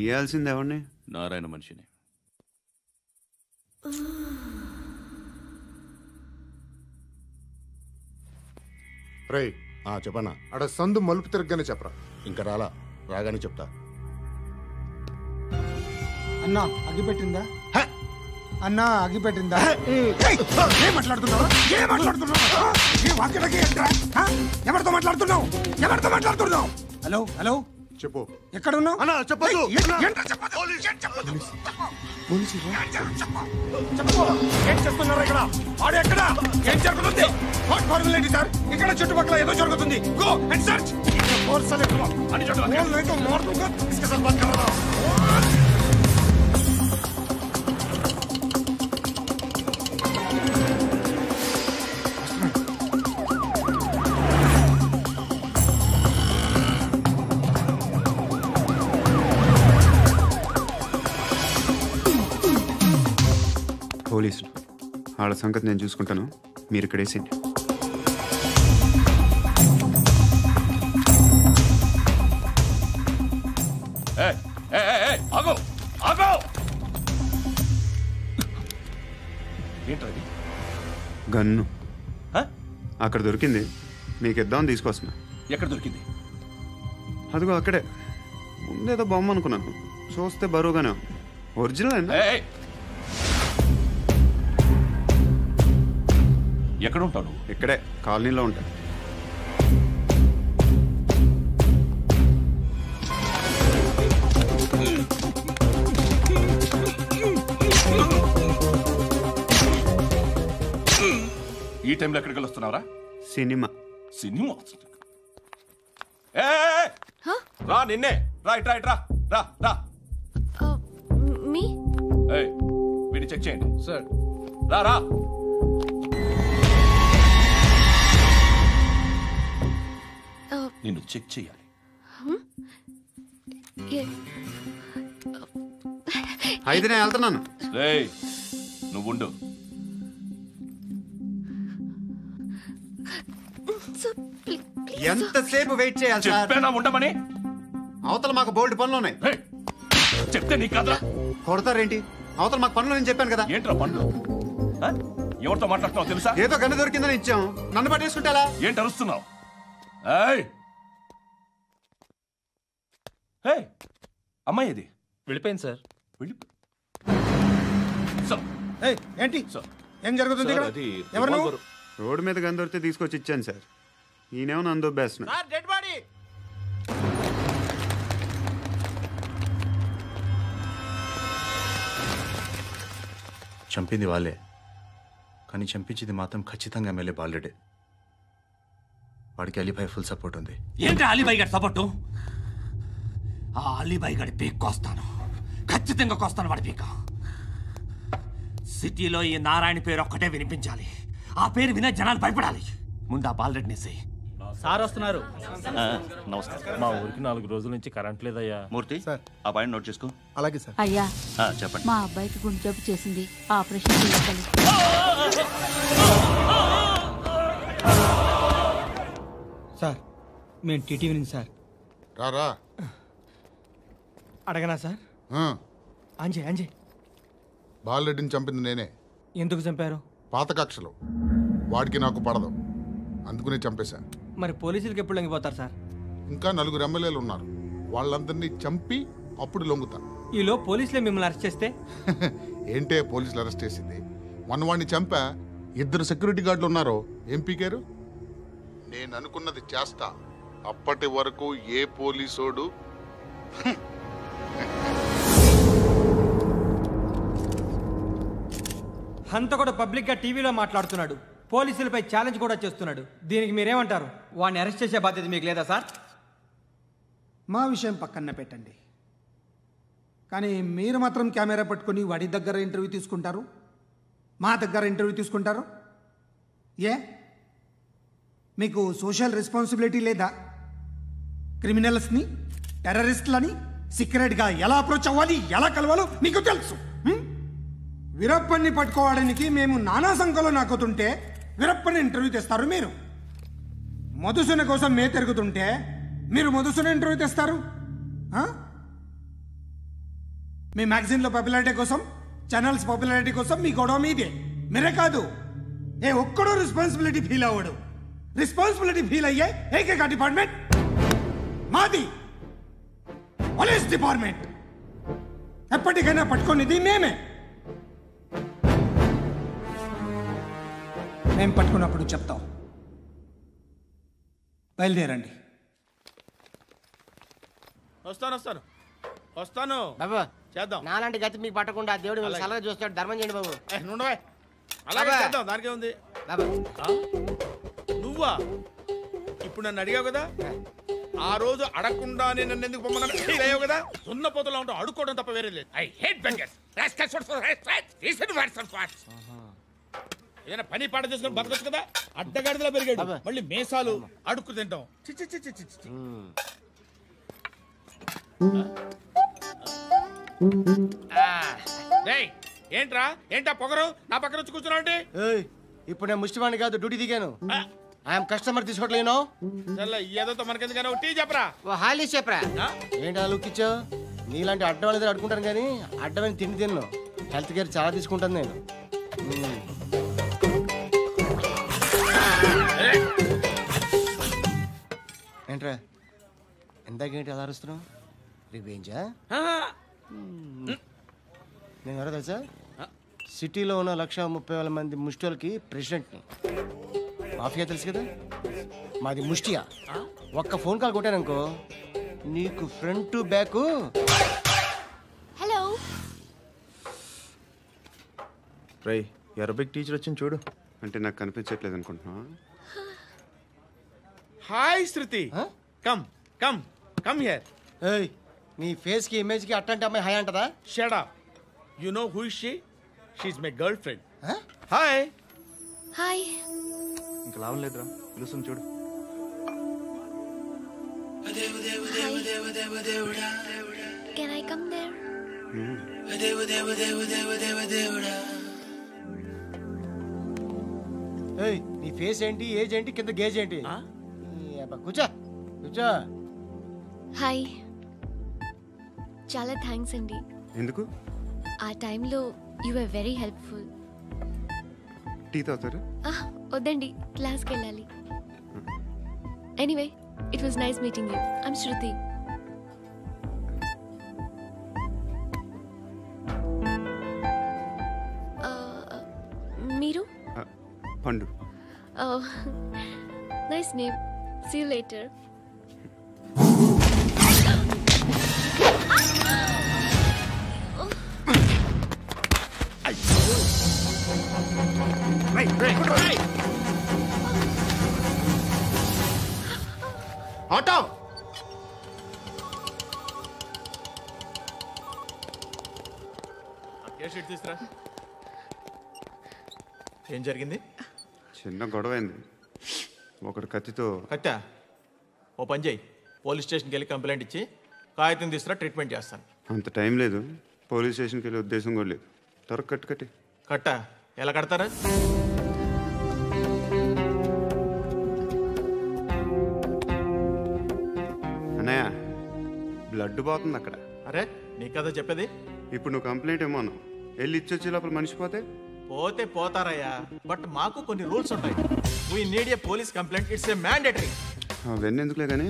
తీయాల్సింది ఎవరిని? నారాయణ మనిషిని. రై చెప్పనా? అడ సందు మలుపు తిరగగానే చెప్పరా. ఇంకా రాగానే చెప్తా. అన్నా అగిపెట్టిందా? అన్నా అగిపెట్టిందా? ఏం మాట్లాడుతున్నావు? ఎవరితో మాట్లాడుతున్నావు? హలో హలో చెప్పు. ఎక్కడ ఉన్నావు? ఏం చేస్తున్నారు ఇక్కడ? ఆడు ఎక్కడ? ఏం జరుగుతుంది? సార్ ఇక్కడ చుట్టుపక్కల ఏదో జరుగుతుంది. Go and search. పోలీసులు వాళ్ళ సంగతి నేను చూసుకుంటాను. మీరు ఇక్కడ వేసేయండి. గన్ను అక్కడ దొరికింది. మీకు ఇద్దామని తీసుకొస్తున్నా. ఎక్కడ దొరికింది? అదిగో అక్కడే. ముందేదో బొమ్మ అనుకున్నాను, చూస్తే బరువుగానే ఒరిజినల్ అండి. ఎక్కడ ఉంటాను? ఇక్కడే కాలనీలో ఉంటా. ఈ టైంలో ఎక్కడికి వస్తున్నావురా? సినిమా. రా, నిన్నే. రా. వీడిని చెక్ చేయండి సార్. రా. నిన్ను చెక్ చేయాలి. అయితే నేను వెళ్తున్నాను. నువ్వుండు. ఎంతసేపు వెయిట్ చేయాలి? చెప్పేనా ఉండమని? అవతల మాకు బోల్డ్ పనులు ఉన్నాయి. చెప్తే నీకు కాదా? కొడతారేంటి? అవతల మాకు పనులు నేను చెప్పాను కదా. ఏంట్రా పనులు? ఎవరితో మాట్లాడుతున్నావు తెలుసా? ఏదో గన్ను దొరికిందని ఇచ్చాం. నన్ను పట్టేసుకుంటా. ఏంటి అరుస్తున్నావు? అమ్మాయి ఇది వెళ్ళిపోయింది సార్. ఏంటి ఏం జరుగుతుంది? రోడ్డు మీద గన్ను దొరికితే తీసుకొచ్చి ఇచ్చాను సార్. ఈయనేమో నన్ను దొబ్బేస్తున్నా. చంపింది వాళ్ళే, కానీ చంపించింది మాత్రం ఖచ్చితంగా ఎమ్మెల్యే బాలుడే. వాడికి అలీబాయ్ ఫుల్ సపోర్ట్ ఉంది. ఏంటి అలీబాయ్ గారి సపోర్టు? ఆ అలీబాయ్ గారి పీక్ కోస్తాను, ఖచ్చితంగా కోస్తాను వాడి పీక. సిటీలో ఈ నారాయణ పేరు ఒక్కటే వినిపించాలి. ఆ పేరు వినే జనాలు భయపడాలి. ముందు ఆ బాలరెడ్డిని సై. సార్ వస్తున్నారు. నమస్కారం. మా ఊరికి 4 రోజుల నుంచి కరెంట్ లేదయ్యా. మూర్తి ఆ పాయింట్ నోట్ చేసుకో. అలాగే సార్. అయ్యా చెప్పండి. మా అబ్బాయికి గుండె జబ్బు చేసింది, ఆపరేషన్ చేయాలి. సార్ మేము టీటీవీ నుంచి సార్. రా. అడగనా సార్? అంజయ్ బాలరెడ్డిని చంపింది నేనే. ఎందుకు చంపారు? పాత కక్షలు. వాడికి నాకు పడదు, అందుకునే చంపేశా. మరి పోలీసులకి ఎప్పుడు లొంగిపోతారు సార్? ఇంకా 4 ఎమ్మెల్యేలు ఉన్నారు, వాళ్ళందరినీ చంపి అప్పుడు లొంగుతా. ఈలో పోలీసులే మిమ్మల్ని అరెస్ట్ చేస్తే? ఏంటే పోలీసులు అరెస్ట్ చేసింది? వాడిని చంపా. 2 సెక్యూరిటీ గార్డులు ఉన్నారు, ఏం పీకారు? నేను అనుకున్నది చేస్తా. అప్పటి వరకు ఏ పోలీసోడు హంతకుడు పబ్లిక్ గా టీవీలో మాట్లాడుతున్నాడు, పోలీసులపై ఛాలెంజ్ కూడా చేస్తున్నాడు. దీనికి మీరేమంటారు? వాడిని అరెస్ట్ చేసే బాధ్యత మీకు లేదా సార్? మా విషయం పక్కన పెట్టండి, కానీ మీరు మాత్రం కెమెరా పట్టుకొని వాడి దగ్గర ఇంటర్వ్యూ తీసుకుంటారు, మా దగ్గర ఇంటర్వ్యూ తీసుకుంటారు. మీకు సోషల్ రెస్పాన్సిబిలిటీ లేదా? క్రిమినల్స్ని, టెర్రరిస్టులని సీక్రెట్గా ఎలా అప్రోచ్ అవ్వాలి, ఎలా కలవాలో మీకు తెలుసు. వీరప్పన్ని పట్టుకోవడానికి మేము నానా సంఖ్యలో నాకుతుంటే వీరప్పని ఇంటర్వ్యూ తెస్తారు మీరు. మధుసూన కోసం మే తిరుగుతుంటే మీరు మధుసూన ఇంటర్వ్యూ తెస్తారు. మీ మ్యాగజైన్లో పాపులారిటీ కోసం, ఛానల్స్ పాపులారిటీ కోసం మీ గొడవ మీదే. మీరే కాదు, ఏ ఒక్కడో రెస్పాన్సిబిలిటీ ఫీల్ అవ్వడు. రెస్పాన్సిబిలిటీ ఫీల్ అయ్యే ఏకైక డిపార్ట్మెంట్ మాది, పోలీస్ డిపార్ట్మెంట్. ఎప్పటికైనా పట్టుకునేది మేమే. మేము పట్టుకున్నప్పుడు చెప్తాం. బయలుదేరండి. వస్తాను బాబు. చేద్దాం. నాలాంటి గతి మీకు పట్టకుండా దేవుడు మిమ్మల్ని సలహా చూస్తాడు. ధర్మం చేయండి బాబు. నుండవే అలాగే చేద్దాం, దానికే ఉంది. బాబు నువ్వా ఇప్పుడు నన్ను అడిగావు కదా, ఆ రోజు అడగకుండానే నన్ను ఎందుకు పొమ్మన్నాను ఫీల్ అయ్యావు కదా. సున్న పోతలో ఉంటావు, అడుక్కోవడం తప్ప వేరే లేదు. I hate bangers. ఏదైనా పని పాట చేసుకుని బతకొచ్చు కదా. అడ్డగాడిదలా పెరిగాడు, మళ్ళీ మేసాలు అడుక్కు తింటాం. చిచ్చి చిచ్చి చిచ్చి. ఏంటా పొగరు నా పక్కన వచ్చి కూర్చున్నావు అంటే? ఇప్పుడు నేను ముష్టివాణి కాదు, డ్యూటీ దిగాను. ఐఎమ్ కస్టమర్ తీసుకోవట్లేను. ఏదో మనకెందుకైనా టీ చెప్పరా. హాలీ చెప్పరా. ఏంటి అలా లుక్ ఇచ్చావు? నీలాంటి అడ్డం వాళ్ళ దగ్గర అడుకుంటాను కానీ అడ్డమైన తిండి తిన్ను. హెల్త్ కేర్ చాలా తీసుకుంటాను నేను. ఏంట్రా ఎందాకేంటి అలా అరుస్తున్నావు? రివేంజా? నేను ఎవరో తెలుసా? సిటీలో ఉన్న 130,000 మంది ముష్టిలకి ప్రెసిడెంట్ని. మాఫియా తెలుసు కదా, మాది ముష్టియా. ఒక్క ఫోన్ కాల్ కొట్టాననుకో నీకు ఫ్రంట్ టు బ్యాక్. హలో రై అరబిక్ టీచర్ వచ్చింది చూడు. అంటే నాకు కనిపించట్లేదు అనుకుంటున్నా. Hi Shruti, come come come here. ఏయ్, నీ ఫేస్ కి ఇమేజ్ కి అట్లాంటి అమ్మాయి హాయ్ అంటదా? Shut up. You know who is she? She is my girlfriend. Hi hi. ఇంకా లాభం లేదురా, పిలుస్తుంది చూడు. Can I come there? ఏయ్, నీ ఫేస్ ఏంటి, ఏజ్ ఏంటి, కింద గేజ్ ఏంటి? కూర్చో కూర్చో. హాయ్. చాలా థ్యాంక్స్ అండి. ఎందుకు? ఆ టైంలో you are very helpful. Tea తాగుతారా? వద్దండి, క్లాస్కి వెళ్ళాలి. Anyway, it was nice meeting you. I'm Shruti. మీరు? Pandu. Nice name. See you later. Auto తీసుకురా. ఏం జరిగింది? చిన్న గొడవ అయింది. ఒకడు కత్తితో. కట్టా? ఓ పని చేయి, పోలీస్ స్టేషన్కి వెళ్ళి కంప్లైంట్ ఇచ్చి కాగితం తీసుకురా, ట్రీట్మెంట్ చేస్తాను. అంత టైం లేదు, పోలీస్ స్టేషన్కి వెళ్ళే ఉద్దేశం కూడా లేదు. త్వరగా కట్టి. కట్టా? ఎలా కడతారా? అన్నయ్య, బ్లడ్ పోతుంది అక్కడ. అరే నీ కదా చెప్పేది. ఇప్పుడు నువ్వు కంప్లైంట్ ఏమో అన్నావు, వెళ్ళి ఇచ్చొచ్చే లోపల మనిషి పోతే పోతే పోతారయ్యా, బట్ మాకు కొన్ని రూల్స్ ఉంటాయి. We need a police complaint, it's a mandatory. అవన్నీ ఎందుకులే కానీ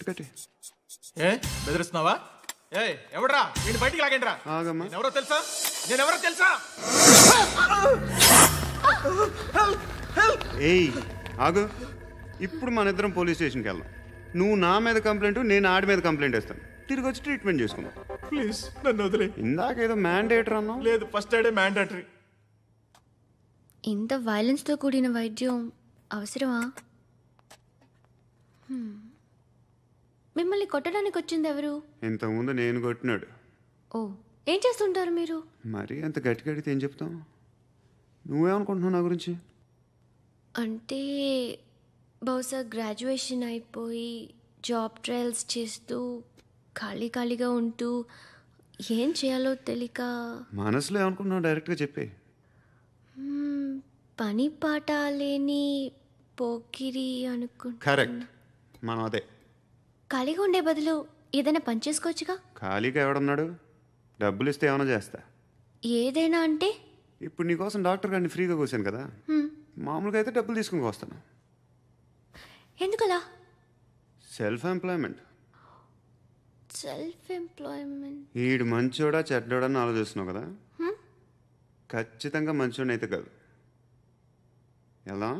కట్టి. ఏ బెదిరిస్తున్నావా? ఏ ఎవడ్రా వీడిని బయటికి లాగండి రా. ఆగమ్మా. ఎవరో తెలుసా? నేనెవరో తెలుసా? ఏయ్ ఆగు. ఇప్పుడు మన ఇద్దరం పోలీస్ స్టేషన్కి వెళ్దాం. నువ్వు నా మీద కంప్లైంట్, నేను ఆడి మీద కంప్లైంట్ వేస్తాను. తిరిగి వచ్చి ట్రీట్మెంట్ చేసుకుందాం. ప్లీజ్ నన్ను వదిలే. ఇందాకేదో మ్యాండేటరీ అన్నావు. లేదు, ఫస్ట్ ఎయిడే మ్యాండేటరీ. ఇంత వైలెన్స్తో కూడిన వైద్యం అవసరమా? మిమ్మల్ని కొట్టడానికి వచ్చింది ఎవరు? ఇంతకుముందు నేను కొట్టినాడు. ఓ, ఏం చేస్తుంటారు మీరు? మరి అంత గట్టిగా అడిగితే ఏం చెప్తాం? నువ్వేమనుకుంటున్నావు నా గురించి? అంటే బహుశా గ్రాడ్యుయేషన్ అయిపోయి జాబ్ ట్రయల్స్ చేస్తూ ఖాళీగా ఉంటూ ఏం చేయాలో తెలియక. మనసులో ఏమనుకుంటున్నావు డైరెక్ట్గా చెప్పే. పని పాట లేని పోకిరి అనుకుంటా. కరెక్ట్, మనం అదే. ఖాళీగా ఉండే బదులు ఏదైనా పని చేసుకోవచ్చుగా. ఖాళీగా ఎవడన్నాడు? డబ్బులు ఇస్తే ఏమైనా చేస్తా. ఏదైనా అంటే? ఇప్పుడు నీకోసం డాక్టర్ గారిని ఫ్రీగా కూర్చాను కదా, మామూలుగా అయితే డబ్బులు తీసుకుని వస్తాను. ఎందుకలా? Self employment. Self employment. ఈడు మంచోడా చెడ్డోడా అని ఆలోచిస్తున్నావు కదా, ఖచ్చితంగా మంచోడని అయితే కాదు. ఎలా?